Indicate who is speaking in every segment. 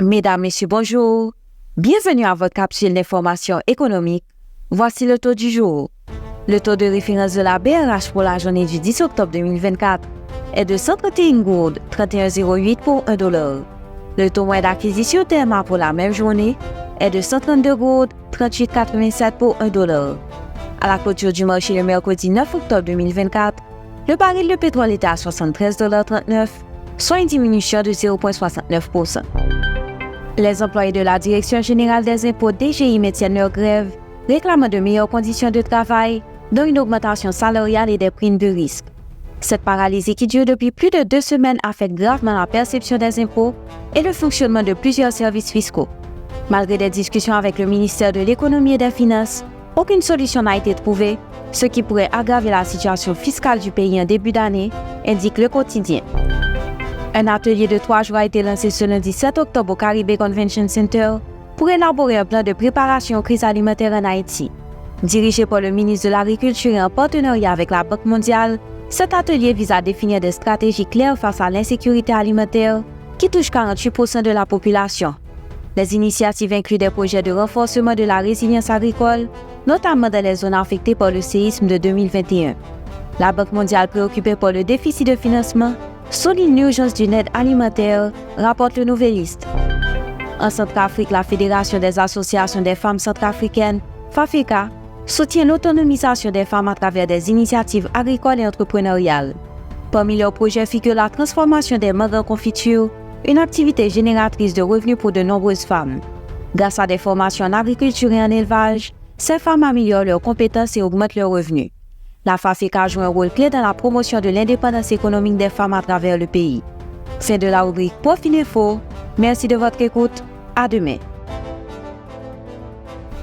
Speaker 1: Mesdames, Messieurs, bonjour. Bienvenue à votre capsule d'information économique. Voici le taux du jour. Le taux de référence de la BRH pour la journée du 10 octobre 2024 est de 131 gourdes 31,08 pour $1. Le taux moyen d'acquisition TMA pour la même journée est de 132 gourdes 38,87 pour $1. À la clôture du marché le mercredi 9 octobre 2024, le baril de pétrole était à $73,39, soit une diminution de 0,69%. Les employés de la Direction générale des impôts DGI maintiennent leur grève, réclamant de meilleures conditions de travail, dont une augmentation salariale et des primes de risque. Cette paralysie qui dure depuis plus de 2 semaines affecte gravement la perception des impôts et le fonctionnement de plusieurs services fiscaux. Malgré des discussions avec le ministère de l'Économie et des Finances, aucune solution n'a été trouvée, ce qui pourrait aggraver la situation fiscale du pays en début d'année, indique Le Quotidien. Un atelier de 3 jours a été lancé ce lundi 7 octobre au Caribbean Convention Center pour élaborer un plan de préparation aux crises alimentaires en Haïti. Dirigé par le ministre de l'Agriculture et en partenariat avec la Banque mondiale, cet atelier vise à définir des stratégies claires face à l'insécurité alimentaire qui touche 48% de la population. Les initiatives incluent des projets de renforcement de la résilience agricole, notamment dans les zones affectées par le séisme de 2021. La Banque mondiale, préoccupée par le déficit de financement, souligne l'urgence d'une aide alimentaire, rapporte le Nouvelliste. En Centrafrique, la Fédération des associations des femmes centrafricaines, FAFECA, soutient l'autonomisation des femmes à travers des initiatives agricoles et entrepreneuriales. Parmi leurs projets figure la transformation des mangues en confiture, une activité génératrice de revenus pour de nombreuses femmes. Grâce à des formations en agriculture et en élevage, ces femmes améliorent leurs compétences et augmentent leurs revenus. La FAFECA joue un rôle clé dans la promotion de l'indépendance économique des femmes à travers le pays. Fin de la rubrique Profininfo. Merci de votre écoute. À demain.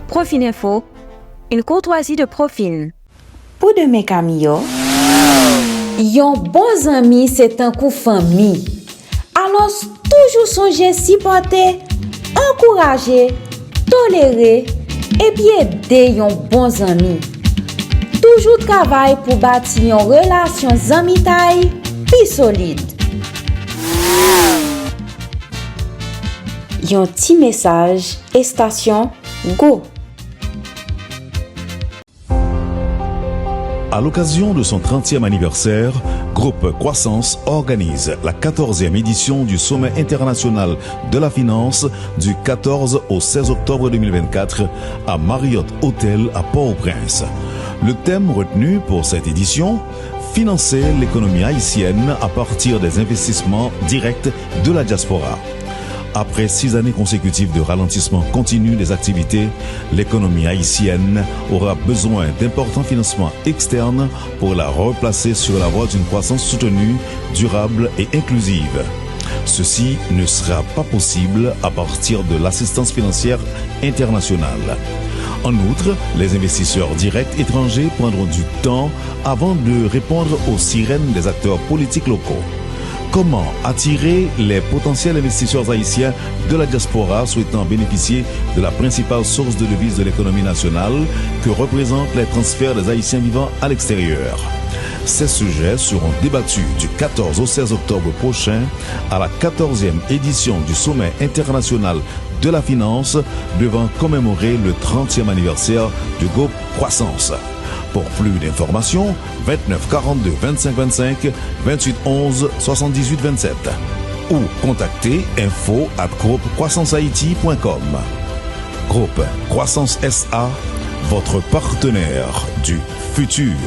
Speaker 1: Profininfo, une courtoisie de Profin.
Speaker 2: Pour de mes camillos, yon bon ami c'est un coup famille. Alors toujours songer supporter, encourager, tolérer et puis aider yon bon ami. Toujours travail pour bâtir une relation amicale plus solide. Un petit message et station Go.
Speaker 3: À l'occasion de son 30e anniversaire, Groupe Croissance organise la 14e édition du Sommet international de la finance du 14 au 16 octobre 2024 à Marriott Hotel à Port-au-Prince. Le thème retenu pour cette édition, financer l'économie haïtienne à partir des investissements directs de la diaspora. Après 6 années consécutives de ralentissement continu des activités, l'économie haïtienne aura besoin d'importants financements externes pour la replacer sur la voie d'une croissance soutenue, durable et inclusive. Ceci ne sera pas possible à partir de l'assistance financière internationale. En outre, les investisseurs directs étrangers prendront du temps avant de répondre aux sirènes des acteurs politiques locaux. Comment attirer les potentiels investisseurs haïtiens de la diaspora souhaitant bénéficier de la principale source de devises de l'économie nationale que représentent les transferts des Haïtiens vivant à l'extérieur? Ces sujets seront débattus du 14 au 16 octobre prochain à la 14e édition du Sommet international de la finance devant commémorer le 30e anniversaire du groupe Croissance. Pour plus d'informations, 29 42 25 25 28 11 78 27 ou contactez info@groupecroissancehaïti.com. Groupe Croissance SA, votre partenaire du futur.